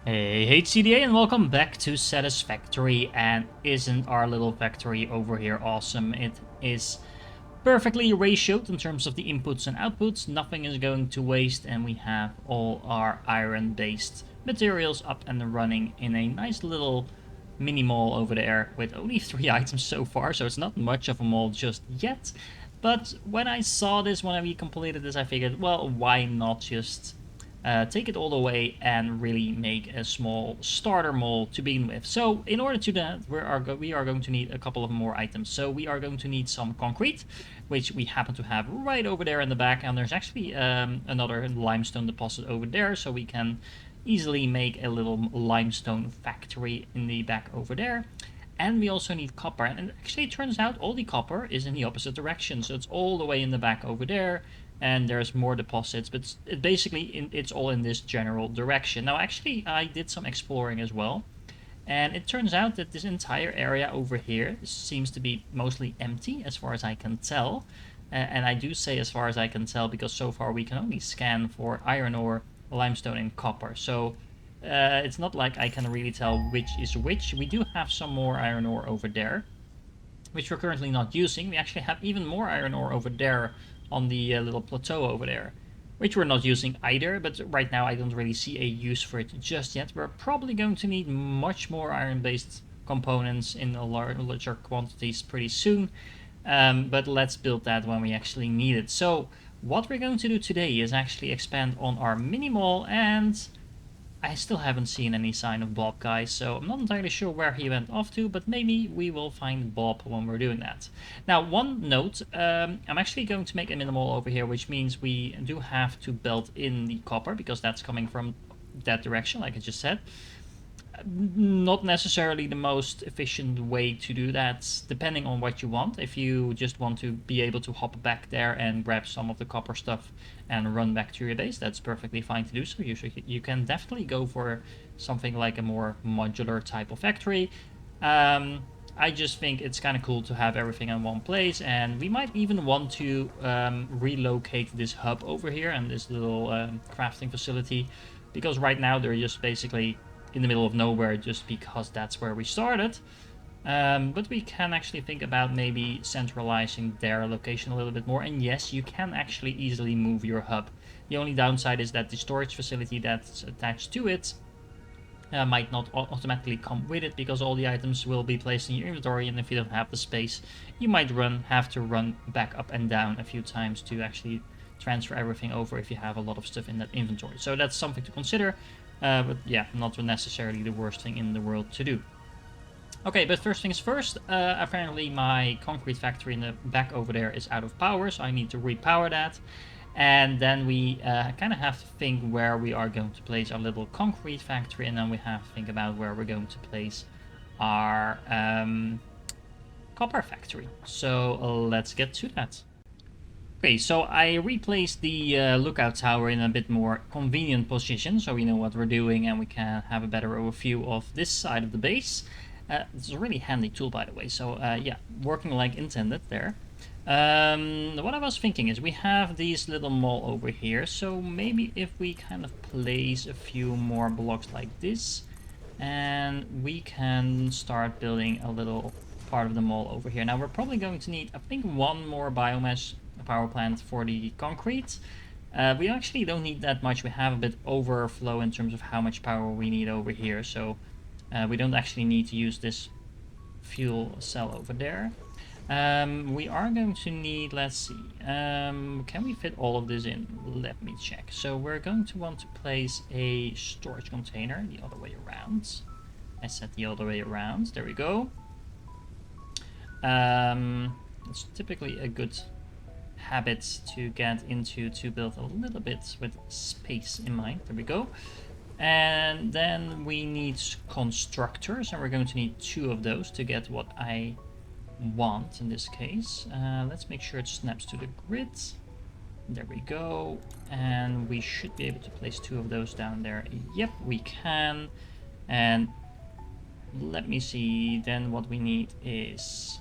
Hey CDA, and welcome back to Satisfactory. And isn't our little factory over here awesome? It is perfectly ratioed in terms of the inputs and outputs. Nothing is going to waste, and we have all our iron based materials up and running in a nice little mini mall over there with only 3 items so far, so it's not much of a mall just yet. But when I saw this, when we completed this, I figured, well, why not just take it all the way and really make a small starter mold to begin with. So in order to that, we are going to need a couple of more items. So we are going to need some concrete, which we happen to have right over there in the back, and there's actually another limestone deposit over there, so we can easily make a little limestone factory in the back over there. And we also need copper, and actually it turns out all the copper is in the opposite direction, so it's all the way in the back over there, and there's more deposits, but it's all in this general direction. Now actually I did some exploring as well, and it turns out that this entire area over here seems to be mostly empty as far as I can tell. And I do say as far as I can tell because so far we can only scan for iron ore, limestone and copper, so it's not like I can really tell which is which. We do have some more iron ore over there, which we're currently not using. We actually have even more iron ore over there on the little plateau over there, which we're not using either, but right now I don't really see a use for it just yet. We're probably going to need much more iron-based components in larger quantities pretty soon, but let's build that when we actually need it. So what we're going to do today is actually expand on our mini mall, and I still haven't seen any sign of Bob, guys, so I'm not entirely sure where he went off to, but maybe we will find Bob when we're doing that. Now, one note, I'm actually going to make a minimal over here, which means we do have to belt in the copper, because that's coming from that direction, like I just said. Not necessarily the most efficient way to do that, depending on what you want. If you just want to be able to hop back there and grab some of the copper stuff and run back to your base, that's perfectly fine to do so. You can definitely go for something like a more modular type of factory. I just think it's kind of cool to have everything in one place, and we might even want to relocate this hub over here and this little crafting facility, because right now they're just basically in the middle of nowhere just because that's where we started. But we can actually think about maybe centralizing their location a little bit more. And yes, you can actually easily move your hub. The only downside is that the storage facility that's attached to it might not automatically come with it, because all the items will be placed in your inventory, and if you don't have the space, you might have to run back up and down a few times to actually transfer everything over if you have a lot of stuff in that inventory. So that's something to consider. But yeah, not necessarily the worst thing in the world to do. Okay, but first things first, apparently my concrete factory in the back over there is out of power, so I need to repower that. And then we kind of have to think where we are going to place our little concrete factory, and then we have to think about where we're going to place our copper factory. So let's get to that. Okay, so I replaced the lookout tower in a bit more convenient position, so we know what we're doing and we can have a better overview of this side of the base. It's a really handy tool, by the way, so yeah, working like intended there. What I was thinking is we have these little mall over here, so maybe if we kind of place a few more blocks like this, and we can start building a little part of the mall over here. Now we're probably going to need, I think, one more biomass power plant for the concrete. We actually don't need that much. We have a bit overflow in terms of how much power we need over here, so we don't actually need to use this fuel cell over there. We are going to need, let's see, can we fit all of this in? Let me check. So we're going to want to place a storage container the other way around. I said the other way around, there we go. It's typically a good habit to get into, to build a little bit with space in mind. There we go. And then we need constructors, and we're going to need 2 of those to get what I want in this case. Let's make sure it snaps to the grid. There we go. And we should be able to place 2 of those down there. Yep, we can. And let me see, then what we need is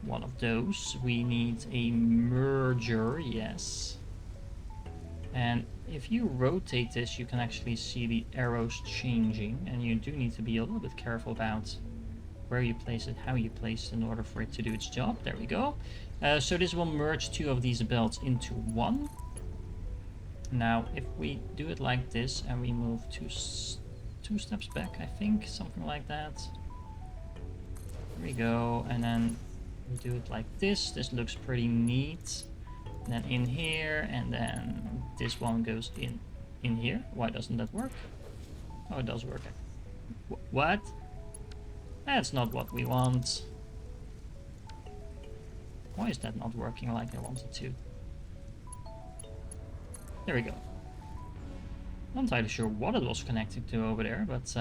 one of those. We need a merger, yes. And if you rotate this, you can actually see the arrows changing, and you do need to be a little bit careful about where you place it, how you place it in order for it to do its job. There we go. So this will merge two of these belts into one. Now, if we do it like this and we move two steps back, I think, something like that. There we go, and then we do it like this. This looks pretty neat. And then in here, and then this one goes in here. Why doesn't that work? Oh, it does work. What? That's not what we want. Why is that not working like I wanted to? There we go. Not entirely sure what it was connected to over there, but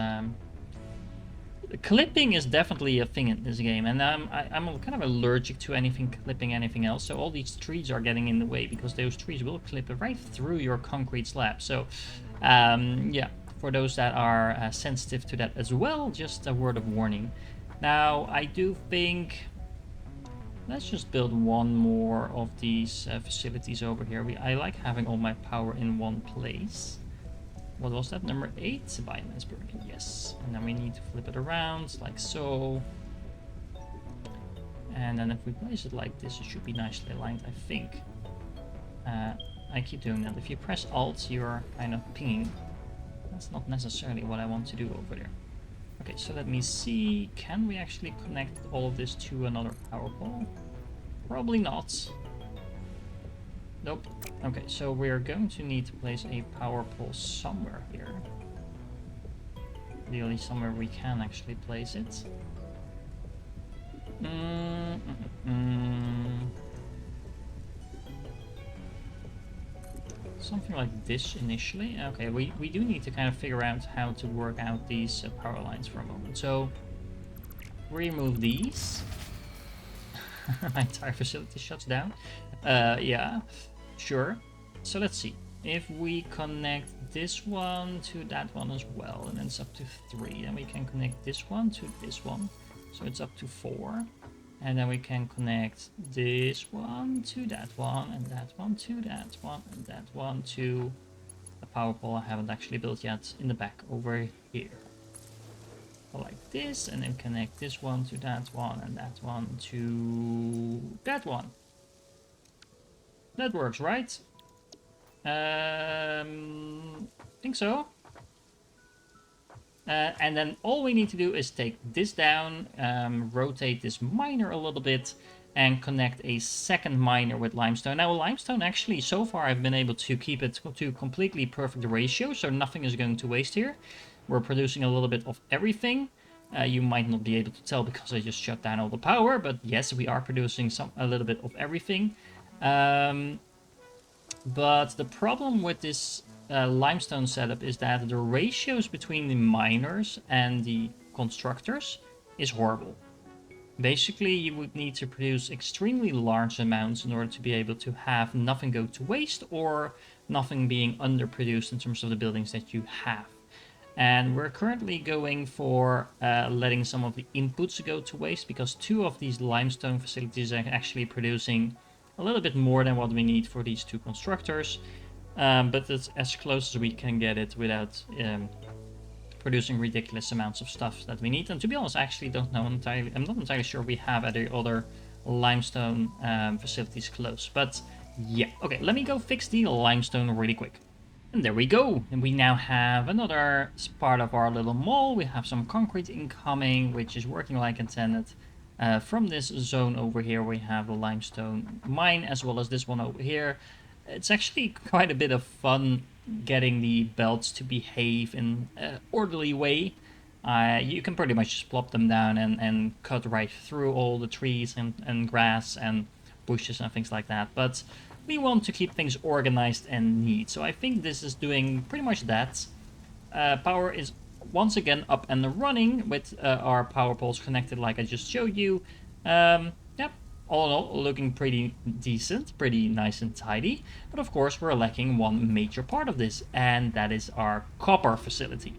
clipping is definitely a thing in this game, and I'm kind of allergic to anything clipping anything else. So all these trees are getting in the way because those trees will clip right through your concrete slab. So yeah, for those that are sensitive to that as well, just a word of warning. Now I do think let's just build one more of these facilities over here. I like having all my power in one place. What was that? Number 8? Biomass burning, yes. And then we need to flip it around, like so. And then if we place it like this, it should be nicely aligned, I think. I keep doing that. If you press Alt, you're kind of pinging. That's not necessarily what I want to do over there. Okay, so let me see. Can we actually connect all of this to another power pole? Probably not. Nope. Okay, so we're going to need to place a power pole somewhere here. Ideally somewhere we can actually place it. Something like this initially. Okay, we do need to kind of figure out how to work out these power lines for a moment. So, remove these. My entire facility shuts down. Yeah, sure. So let's see. If we connect this one to that one as well, and then it's up to 3, then we can connect this one to this one. So it's up to 4. And then we can connect this one to that one, and that one to that one, and that one to a power pole I haven't actually built yet in the back over here. Like this, and then connect this one to that one, and that one to that one. That works, right? I think so. And then all we need to do is take this down, rotate this miner a little bit, and connect a second miner with limestone. Now, limestone, actually, so far I've been able to keep it to completely perfect ratio, so nothing is going to waste here. We're producing a little bit of everything. You might not be able to tell because I just shut down all the power, but yes, we are producing a little bit of everything. But the problem with this limestone setup is that the ratios between the miners and the constructors is horrible. Basically, you would need to produce extremely large amounts in order to be able to have nothing go to waste or nothing being underproduced in terms of the buildings that you have. And we're currently going for letting some of the inputs go to waste because 2 of these limestone facilities are actually producing a little bit more than what we need for these 2 constructors. But it's as close as we can get it without producing ridiculous amounts of stuff that we need. And to be honest, I actually don't know entirely. I'm not entirely sure we have any other limestone facilities close. But yeah, okay, let me go fix the limestone really quick. And there we go. And we now have another part of our little mall. We have some concrete incoming, which is working like intended. From this zone over here, we have a limestone mine as well as this one over here. It's actually quite a bit of fun getting the belts to behave in an orderly way. You can pretty much just plop them down and cut right through all the trees and grass and bushes and things like that. But we want to keep things organized and neat. So I think this is doing pretty much that. Power is once again up and running with our power poles connected like I just showed you. Yep. All in all, looking pretty decent, pretty nice and tidy. But of course, we're lacking one major part of this, and that is our copper facility.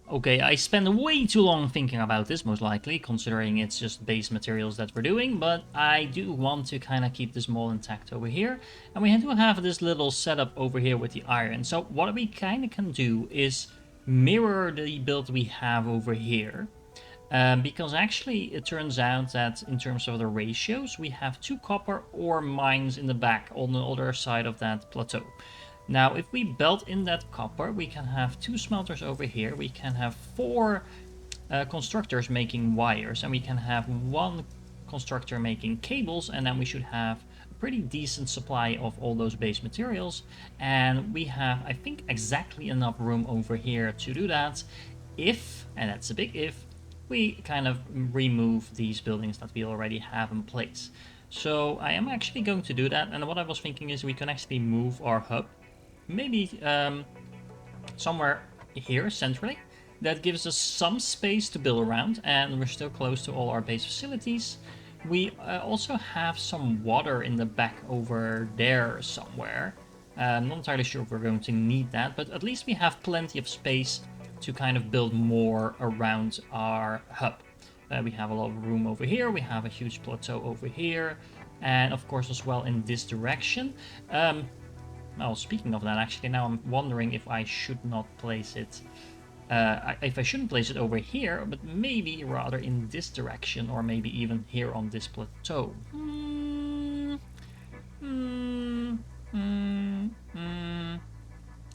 Okay, I spent way too long thinking about this, most likely, considering it's just base materials that we're doing, but I do want to kind of keep this mall intact over here, and we do have this little setup over here with the iron. So what we kind of can do is mirror the build we have over here, because actually it turns out that in terms of the ratios, we have 2 copper ore mines in the back on the other side of that plateau. Now, if we belt in that copper, we can have 2 smelters over here. We can have 4 constructors making wires, and we can have 1 constructor making cables, and then we should have a pretty decent supply of all those base materials. And we have, I think, exactly enough room over here to do that if, and that's a big if, we kind of remove these buildings that we already have in place. So I am actually going to do that, and what I was thinking is we can actually move our hub maybe somewhere here centrally. That gives us some space to build around, and we're still close to all our base facilities. We also have some water in the back over there somewhere. I'm not entirely sure if we're going to need that, but at least we have plenty of space to kind of build more around our hub. We have a lot of room over here, we have a huge plateau over here, and of course as well in this direction. Well, speaking of that, actually, now I'm wondering if I should not place it... if I shouldn't place it over here, but maybe rather in this direction, or maybe even here on this plateau.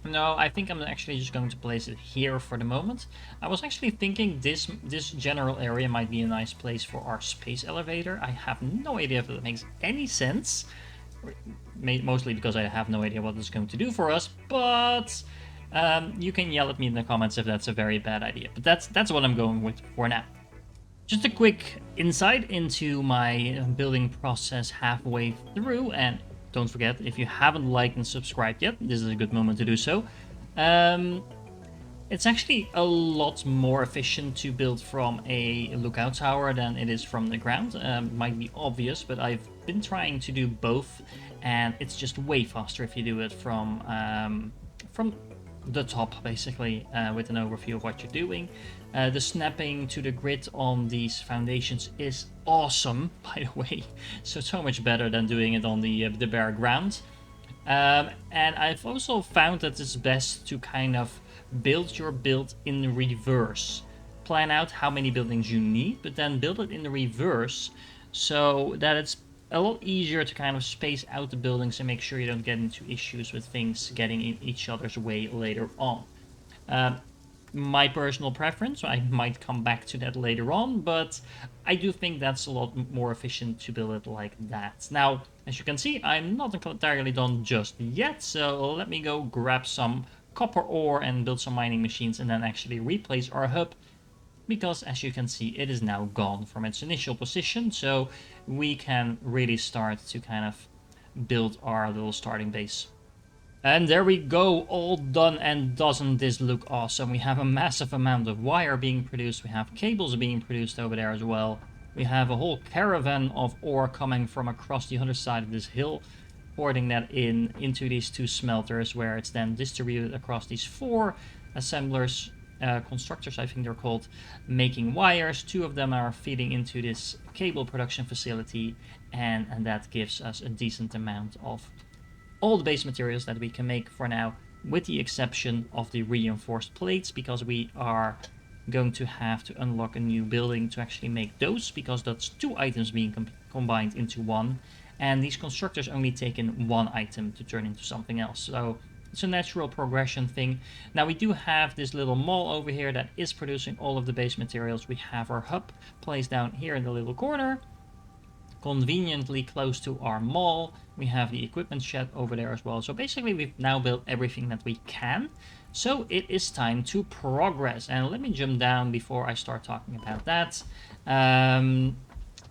No, I think I'm actually just going to place it here for the moment. I was actually thinking this general area might be a nice place for our space elevator. I have no idea if that makes any sense. Mostly because I have no idea what it's going to do for us, but you can yell at me in the comments if that's a very bad idea. But that's what I'm going with for now. Just a quick insight into my building process halfway through, and don't forget, if you haven't liked and subscribed yet, this is a good moment to do so. It's actually a lot more efficient to build from a lookout tower than it is from the ground. Might be obvious, but I've been trying to do both, and it's just way faster if you do it from the top, basically, with an overview of what you're doing. The snapping to the grid on these foundations is awesome, by the way. So much better than doing it on the bare ground. And I've also found that it's best to kind of build your build in reverse. Plan out how many buildings you need, but then build it in the reverse so that it's a lot easier to kind of space out the buildings and make sure you don't get into issues with things getting in each other's way later on. My personal preference, I might come back to that later on, but I do think that's a lot more efficient to build it like that. Now, as you can see, I'm not entirely done just yet, so let me go grab some copper ore and build some mining machines and then actually replace our hub, because as you can see, it is now gone from its initial position, so we can really start to kind of build our little starting base. And there we go, all done, and doesn't this look awesome? We have a massive amount of wire being produced, we have cables being produced over there as well. We have a whole caravan of ore coming from across the other side of this hill, porting that into these 2 smelters, where it's then distributed across these 4 assemblers, constructors I think they're called, making wires. 2 of them are feeding into this cable production facility, and that gives us a decent amount of all the base materials that we can make for now, with the exception of the reinforced plates, because we are going to have to unlock a new building to actually make those, because that's 2 items being combined into 1, and these constructors only take in 1 item to turn into something else, so it's a natural progression thing. Now we do have this little mall over here that is producing all of the base materials. We have our hub placed down here in the little corner, conveniently close to our mall. We have the equipment shed over there as well. So basically we've now built everything that we can. So it is time to progress. And let me jump down before I start talking about that.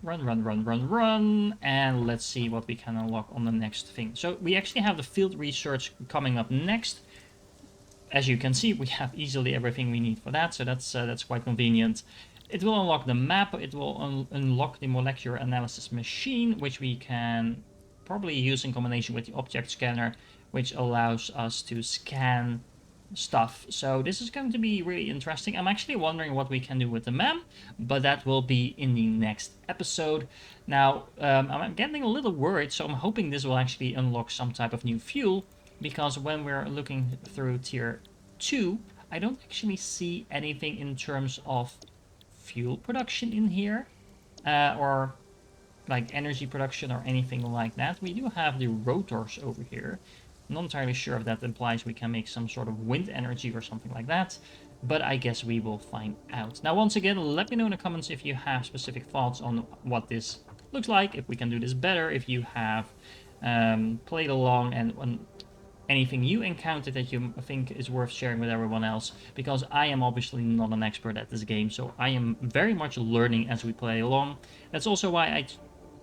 Run. And let's see what we can unlock on the next thing. So we actually have the field research coming up next. As you can see, we have easily everything we need for that. So that's quite convenient. It will unlock the map, it will unlock the molecular analysis machine, which we can probably use in combination with the object scanner, which allows us to scan stuff. So this is going to be really interesting. I'm actually wondering what we can do with the map, but that will be in the next episode. Now, I'm getting a little worried, so I'm hoping this will actually unlock some type of new fuel, because when we're looking through tier 2, I don't actually see anything in terms of fuel production in here, or like energy production or anything like that. We do have the rotors over here. I'm not entirely sure if that implies we can make some sort of wind energy or something like that, but I guess we will find out. Now, once again, let me know in the comments if you have specific thoughts on what this looks like, if we can do this better, if you have played along and anything you encountered that you think is worth sharing with everyone else, because I am obviously not an expert at this game, so I am very much learning as we play along. That's also why I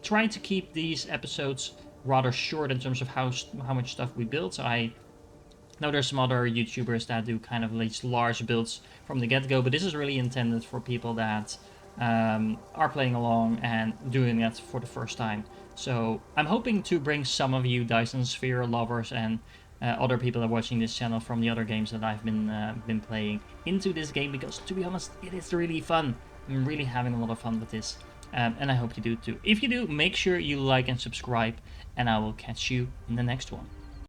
try to keep these episodes rather short in terms of how much stuff we build. So I know there's some other YouTubers that do kind of these large builds from the get-go, but this is really intended for people that are playing along and doing that for the first time. So I'm hoping to bring some of you Dyson Sphere lovers and other people that are watching this channel from the other games that I've been playing into this game, because to be honest, it is really fun. I'm really having a lot of fun with this. And I hope you do too. If you do, make sure you like and subscribe, and I will catch you in the next one.